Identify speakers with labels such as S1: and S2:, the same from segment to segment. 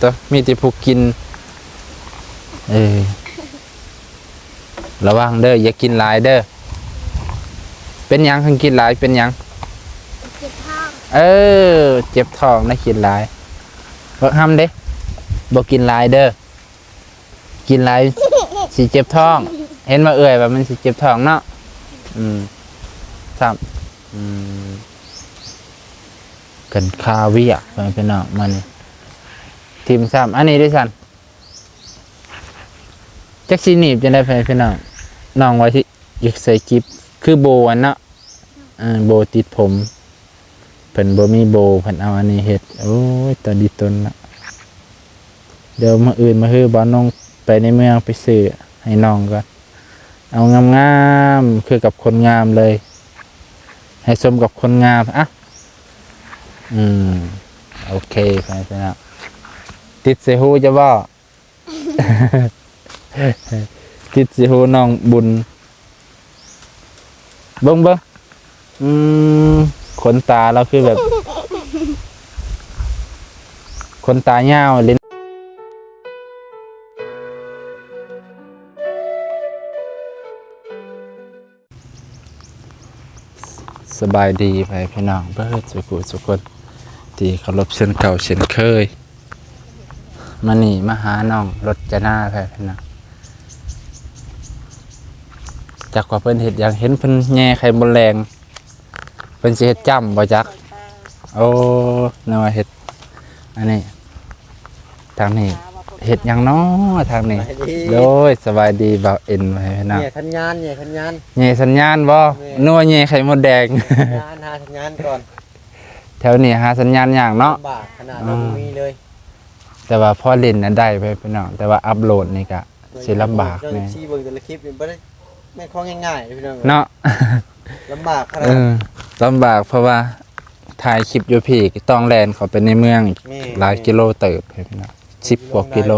S1: ตัวมีแต่ผู้กินระวังเด้ออย่ากินหลายเด้อเป็นหยังคันกินหลายเป็นหยัง
S2: เจ็บท้อง
S1: เจ็บท้องนะกินหลายบ่ห้ามเด้บ่กินหลายเด้อกินหลายสิเจ็บท้องเห็นว่าว่ามันสิเจ็บท้องเนาะครับกันคาเวียไปเป็นน้องมันทีมซ้ำอันนี้ด้วยสันจักซีนีบจะได้ไปเป็นน้องไว้ที่อยากใส่จิ๊บคือโบอันเนาะโบติดผมเพิ่นบ่มีโบเพิ่นเอาอันนี้เฮ็ดโอ้ยตอนดีตนละเดี๋ยวมาอื่นมาฮื้อบ้านน้องไปในเมืองไปซื้อให้น้องก่อนเอางามๆคือกับคนงามเลยให้สมกับคนงามอ่ะโอเคไปแล้วติดเสหูจะว่า ติดเสหูน้องบุญเบิ้งขนตาเราคือแบบขนตาเหี่ยวลิ้นสบายดีไปพี่น้องเพื่อสุขที่เคารพเช่นเก่าเช่นเคยมานี่มาหาน้องรถจะหน้าไปพี่น้องจากว่าเพิ่นเห็ดอย่างเห็นเพิ่นแง่ไข่มดแรงเพิ่นสิเห็ดจ้ำบ่จักโอ้น่าเห็ดอันนี้ทางนี้เห็ดอย่างน้อทางนี้โดยสบายดีบ่าวเอ็นไปพี่น้อง
S3: แง่สัญญาณ
S1: แง่สัญญาณบ่นัวแง่ไข่มดแดง
S3: หาสัญญาณก่อน
S1: แถวนี้หาสัญญาณอย่างเนาะ
S3: บากขนาดเรามีเลย
S1: แต่ว่าพอเล่นนั้นได้ไปพี่น้องแต่ว่าอัปโหลดนี่ก็สิลำบากแน่
S3: ชี้เบิ่งแต่ละคลิปนี่บ่ได้ไม่คล้องง่ายๆพี่น้อง
S1: เนาะ
S3: ลำบากขนาด
S1: ลำบากเพราะว่าถ่ายคลิปอยู่พี่ต้องแลนเขาไปในเมืองหลายกิโลเติบพี่น้อง10 กว่ากิโล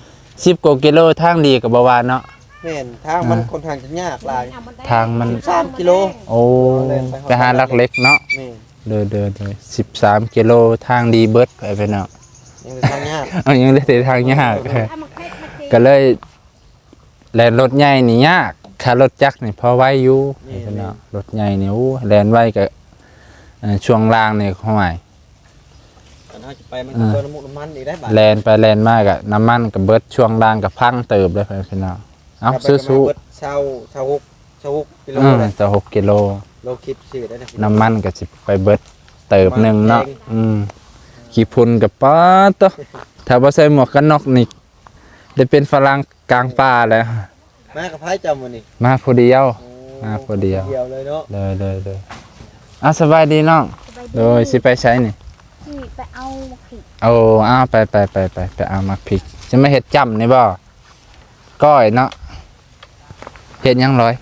S1: 10 กว่ากิโลทางดีกับบ่ว่าเนาะ
S3: แม่นทางมันค่อนข้างจะยากหลาย
S1: ทางมัน
S3: 13 กิโล
S1: โอ้ไปหาลักเล็กเนาะเดิน13 กิโลทางดีเบิดไปพี่น้อง
S3: ยังทางยาก
S1: ยังได้ทางยากก็เลยแลนรถใหญ่นี่ยากค่ารถจักรนี่พอไว้อยู่พี่น้องรถใหญ่นี่โอ้แลนไว้ก็ช่วงล่างนี่เข้าใหม่
S3: กันเฮาจะไปมันก็เติมน้ำมันอีกได้บาด
S1: แลนไปแลนมากอะน้ำมันกับเบิดช่วงล่างกับพังเติบเลยพี่น้องเอาสู้
S3: 26 กิโล
S1: ได้จะ6 กิโล
S3: โลคลิปซื้อได้
S1: น้ำมันก็สิไปเบิดเติบหนึ่งเนาะขี้พุ่นกับป้าตัวถ้าบ่ใส่หมวกกันน็อกนี่ได้เป็นฝรั่งกลางป่าแล้ว
S3: มากับไผจำมื้อนี้
S1: มาผู้เดียว
S3: เลยเนาะ
S1: เลยสบายดีน้องโดยสิไปใช้นี่
S2: ไปเอาพริก
S1: ไปเอามักพริกจะไม่เห็ดจ้ำนี่บ่ก้อยเนาะเห็ดยังร้อย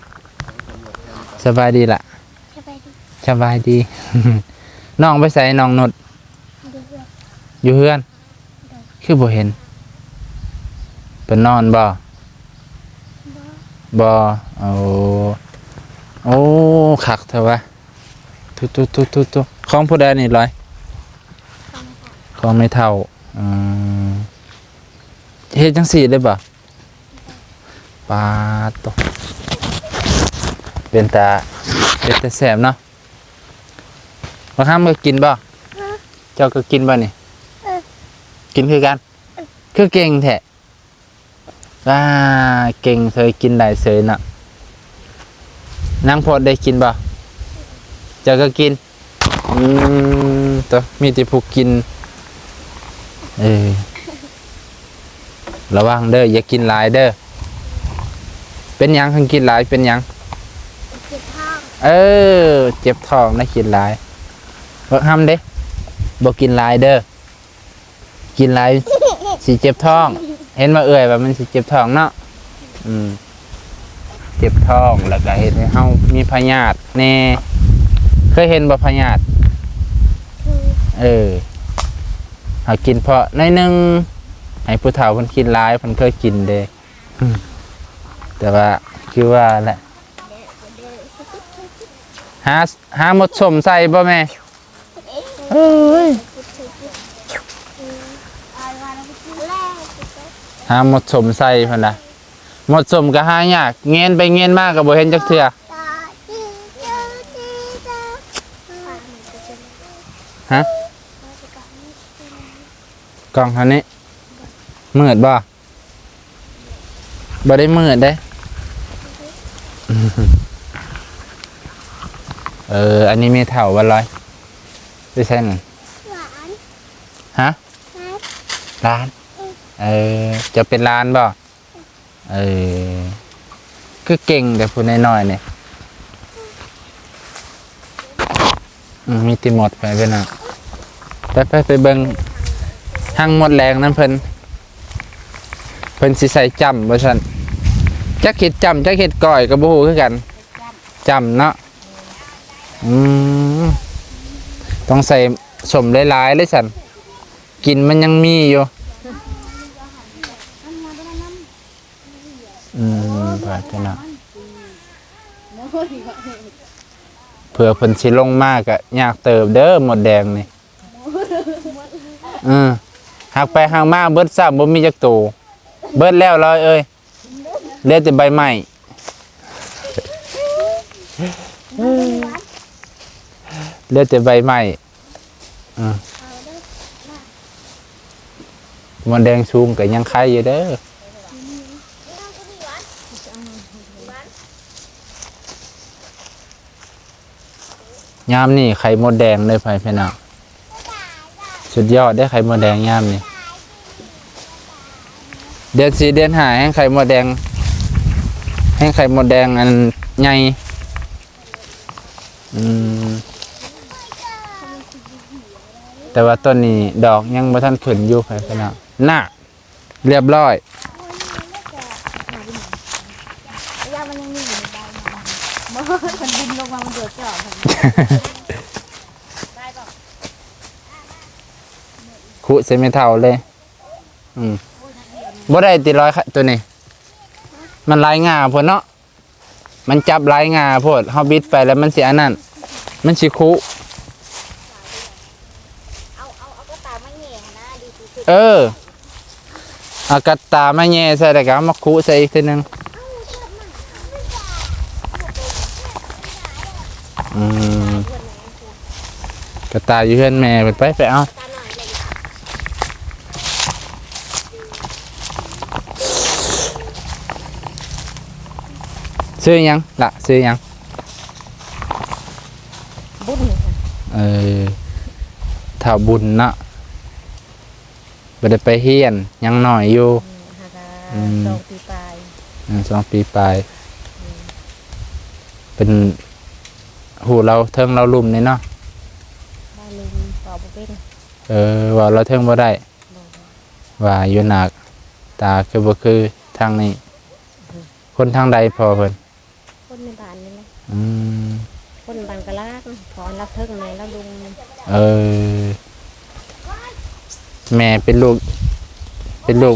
S1: สบายดีล่ะสบายดีน้องไปใส่น้องนดอยู่เฮือนคือบ่เห็นเป็นนอนบ่โอ้คักเถอะวะทุของผู้ใดนี่ร้อยของไม่เท่าเฮ็ดจังสี่ได้บ่ปาตกเป็นตาแสบเนาะบางครั้งก็กินบ่เจ้าก็กินบ่นี่กินคือกันคือเก่งแท้เก่งเคยกินได้เสยน่ะนางพอดได้กินบ่เจ้าก็กินตัวมีแต่ผู้กินระวังเด้ออย่ากินหลายเด้อเป็นหยังคันกินหลายเป็นหยัง
S2: เจ็บท้อง
S1: เจ็บท้องนะกินหลายบ่ห้ามเด้บ่กินหลายเด้อกินหลายสิเจ็บท้องเห็นว่าว่ามันสิเจ็บท้องเนาะเจ็บท้องแล้วก็เห็นให้เฮามีพยาธิแน่เคยเห็นบ่พยาธิหากินเพราะในนึงให้ผู้เฒ่าเพิ่นกินหลายเพิ่นเคยกินเด้แต่ว่าคือว่าแหละหาหมดสมใส่บ่แม่
S2: แรก
S1: หาหมดสมใส่เพิ่นน่ะหมดสมก็หายากเงินไปเงินมาก็บ่เห็นจักเทื่อฮะกล่องเท่านี้มืดบ่ได้มืดเด้อันนี้มีเถ่าบ่ลอยได้ใช่นั่น
S2: หวาน
S1: ฮะร้านจะเป็นร้านบ่คือเก่งแต่พูดน้อยๆเนี่ยมีติหมดไปเป็นอ่ะไปเบิ่งหั่งหมดแรงนั้นเพิ่นสิใส่จำบ่ซั่นจักเฮ็ดจำจักเฮ็ดก้อยก็บ่ฮู้คือกันจำเนาะต้องใส่สมหลายๆเลยซั่นกินมันยังมีอยู่บาดเนาะเผื่อเพิ่นสิลงมากอะยากเติบเด้อหมดแดงนี่หักไปหักมาเบิดซ้ำบ่มีจักตูเบิดแล้วลอยเอ้ยเหลือแต่ใบไม้เหลือแต่ใบไม้หมดแดงสูงก็ยังไข่อยู่เด้อยามนี่ไข่มดแดงได้ไฟพี่น้องสุดยอดได้ไข่มดแดงยามนี่เดือน4เดือน5แห้งไข่มดแดงอันใหญ่แต่ว่าต้นนี้ดอกยังบ่ทันขึ้นอยู่ไฟพี่น้องน่ะเรียบร้อย
S2: ยามันยังมีอยู่ในใบมันบินลงมามันเดือดจ่อ
S1: คุใส่ไม่เท่าเลยบ่ได้ติร้อยตัวนี้มันลายงาพวกเนาะมันจับลายงาพวกเฮาบิดไปแล้วมันสิอันนั้นมันสิคุ
S2: เอากระต่ายมาแง่นะดีสุด
S1: เอากระตามาแย่ใส่แล้วก็เอามาคุใส่อีกทีนึงกระตายอยู่เฮือนแม่ไปเอาซื้อยังล่ะซื้อยัง
S2: บุญ
S1: ถ้าบุญเนาะบ่ได้ไปเฮียนยังหน่อยอยู่
S2: 2 ปีปลาย
S1: 2 ปีปลายเป็นหูเราเทิงเราลุ่มนี่เนาะ
S2: บ้านลุงตอบบ่เป็น
S1: ว่าเราเทิงบ่ได้ว่าอยู่หนักตาคือบ่คือทางนี้คนทางใดพอเพิ่น
S2: คนในบ้านนี่แหละคนบ้านกะลากพอรับเทิงในแล้วลุง
S1: แม่เป็นลูก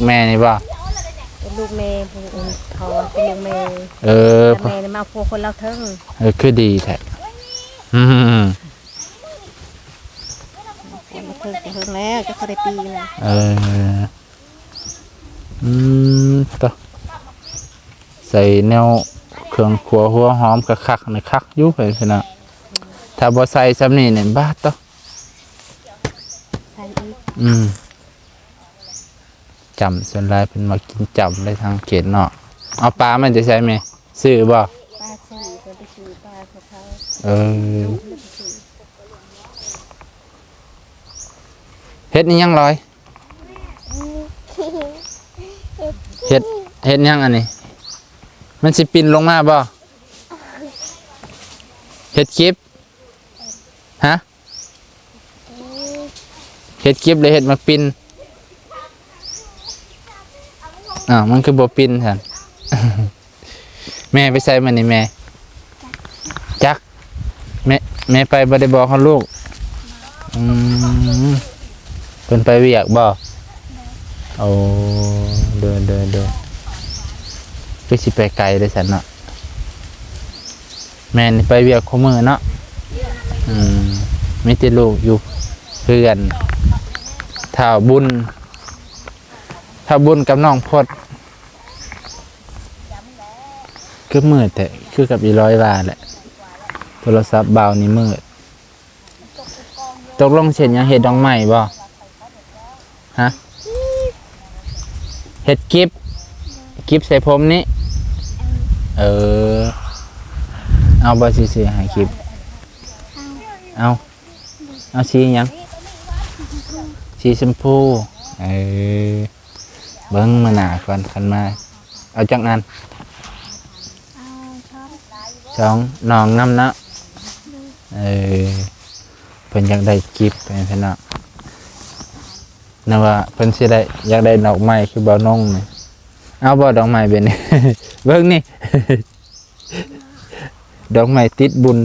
S1: แม่นี่บ่
S2: เป็นลูกแม่เขาเป็นลูกแม่แม่มาพวกคนรับเทิง
S1: คือดีแท้
S2: มาเทิงแล้วจะเขาได้ปีแล้ว
S1: ต่อใส่แนวเครื่องครัวหัวหอมคักๆนี่คักอยู่เพิ่นน่ะถ้าบ่ใส่ซำนี้เนี่ยบาดต่อ
S2: ใส่อีก
S1: จำส่วนหลายเพิ่นมากินจำได้ทางเขตเนาะเอาปลามันจะใช้มั้ยซื้อบ่
S2: ปลาซื้อเพิ่นไปซื้อปลาเขา
S1: เฮ็ดนี่ยังลอยเฮ็ดยังอันนี้มันสิปินลงมาบ่เฮ็ดคลิปฮะเฮ็ดคลิปเลยเฮ็ดมาปินมันคือบ่ปินซั่น แม่ไปใส่มันนี่แม่จักแม่ไปบ่ได้บอกเขาลูกเพิ่นไปเวียกบ่โอ้เดินไปสิไปไกลเลยซั่นเนาะแม่นี่ไปเวียกคุมื้อเนาะมีแต่ลูกอยู่เพื่อนถ้าบุญ ถ้าบุญกับน้องพดก็มืดแต่คือกับอีร้อยว่าแหละโทรศัพท์เบานี่มืดตกลงเช่นยังเห็ดดองใหม่บ่ฮะเห็ดกิฟใส่ผมนี่เอาบ่สิซื้อให้กิฟเอาสีหยังสีชมพูเบิ้งมาหนาก่อนคันมาเอาจักนั้นสองน้องน้ำเนาะเพิ่นอยากได้กิฟต์เป็นเนาะนะว่าเพิ่นสิได้อยากได้ดอกไม้คือบ่าวนงนี่เอาบ่ดอกไม้เป็นนี่ เบิ่งนี่ ดอกไม้ติดบุญ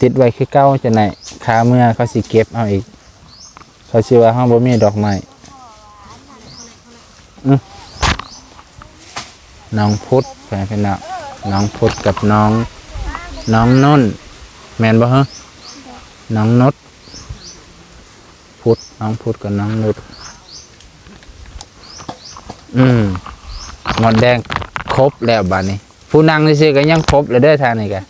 S1: ติดไว้คือเก่าจังได๋ขาเมื่อเขาสิเก็บเอาอีกเขาสิว่าเฮาบ่มีดอกไม้น้องพุทธเป็นเนาะน้องพุทธกับน้องนุ่นแม่นบ่ฮะน้องนุชพุทธน้องพุทธกับน้องนุชหมดแดงครบแล้วบัดนี้ผู้นั่งซื่อๆก็ยังครบเลยเด้อทางนี้ก็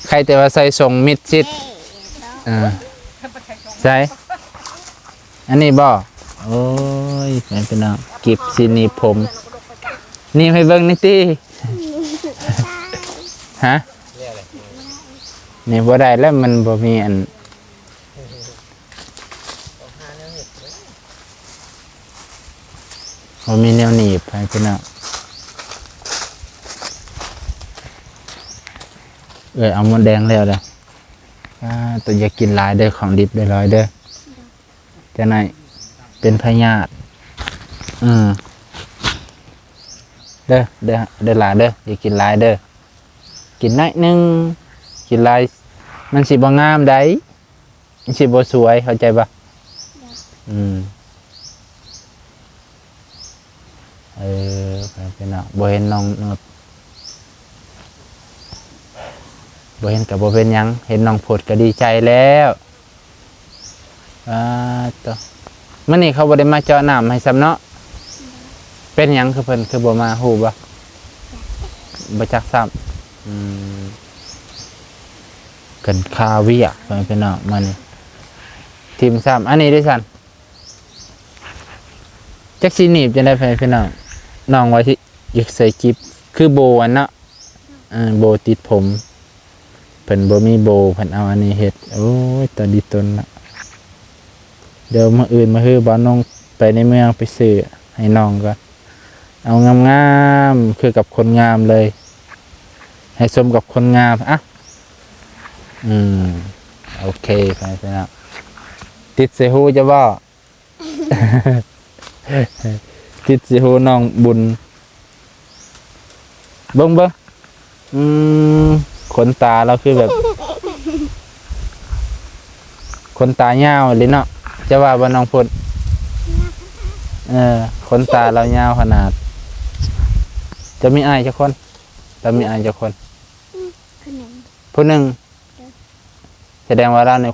S1: ใครแต่ว่าใส่ทรงมิดชิดใส่อันนี้บ่โอ้ยเป็นน้องกิบสินีผมนี่ให้เบิ่งนี่ติฮะนี่บ่ได้แล้วมันบ่มีอันบ่มีแนวหนีบให้พี่น้องเอาหมดแดงแล้วเด้อตัวอย่ากินหลายเด้อของดิบได้ร้อยเด้อจะไหนเป็นพยาธิเด้อหลายเด้ออย่ากินหลายเด้อกินน้อยนึงกินหลายมันสิบ่งามได้มันสิบ่สวยเข้าใจป่ะเป็นเนาะบ่เห็นน้องนุชบ่เห็นกับบ่เป็นหยังเห็นน้องพดก็ดีใจแล้วตัวมื้อนี้เขาบ่ได้มาเจาะน้ำให้ซ้ำเนาะเป็นหยังคือเพิ่นคือบ่มาฮู้บ่จักซ้ำกันคาเวียเป็นเนาะมื้อนี้ทีมซ้ำอันนี้ด้วยซั่นจักสิหนีบจังได๋พี่น้องน้องไว้ที่อยากใส่กิฟคือโบอันเนาะโบติดผมเพิ่นบ่มีโบเพิ่นเอาอันนี้เฮ็ดโอ้ยตาดีตนละเดี๋ยวมื้ออื่นมาฮื้อบ่าวนงไปในเมืองไปซื้อให้น้องก็เอางามๆคือกับคนงามเลยให้สมกับคนงามโอเคไปแล้วติดใส่หูจะบ่ ติดใส่หูน้องบุญเบิ่งขนตาเราคือแบบ ขนตายาวเลยเนาะจะว่าบ่น้องพุทธขนตาเรายาวขนาดจะมีอายจักคนจะมีอายจักคนผู้หนึ่งแสดงว่าเราเนี่ย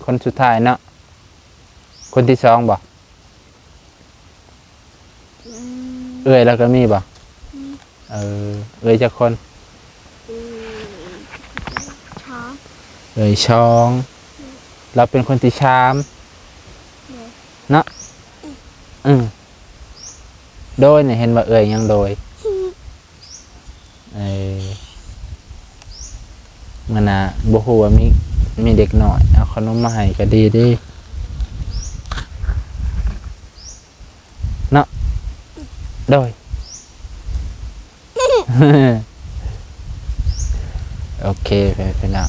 S1: คนสุดท้ายเนาะคนที่สองบ่แล้วก็มีบ่จักคนช่องเราเป็นคนที่ชามเนาะโดยเนี่ยเห็นว่ายังโดยมันน่ะบ่ฮู้ว่ามีเด็กน้อยเอาขนมมาให้ก็ดีเด้เนาะโดย โอเคไปแล้ว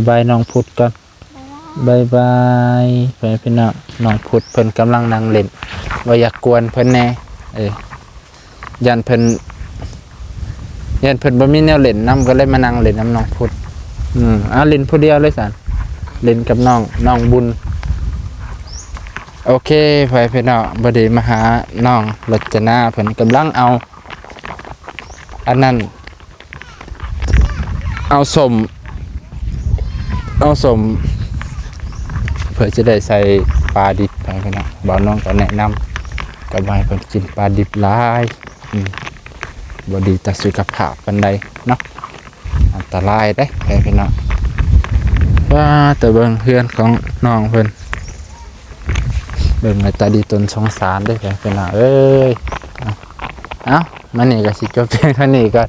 S1: บายน้องพุทธก่อนบายไปน้องพุทธเพิ่นกำลังนั่งเล่นว่าอยากกวนเพิ่นแน่ยันเพิ่นบ่มีแนวเล่นนำก็เลยมานั่งเล่นน้ำน้องพุทธเล่นผู้เดียวเลยสันเล่นกับน้องบุญโอเคไปน้องบ่ได้มาหาน้องรจนาเพิ่นกำลังเอาอันนั้นเอาสม เพื่อจะได้ใส่ปลาดิบไปพี่น้องบ่าวน้องก็แนะนำก็บ่ให้เพิ่นกินปลาดิบหลายบ่ดีต่อสุขภาพปานใดเนาะอันตรายได้พี่น้องว่าแต่เบิ่งเพื่อนของน้องเพิ่นเบิ่งในตาดีตนสงสารได้พี่น้องเอ้ยเอ้ามานี่ก็สิจบเพียงเท่านี้ก็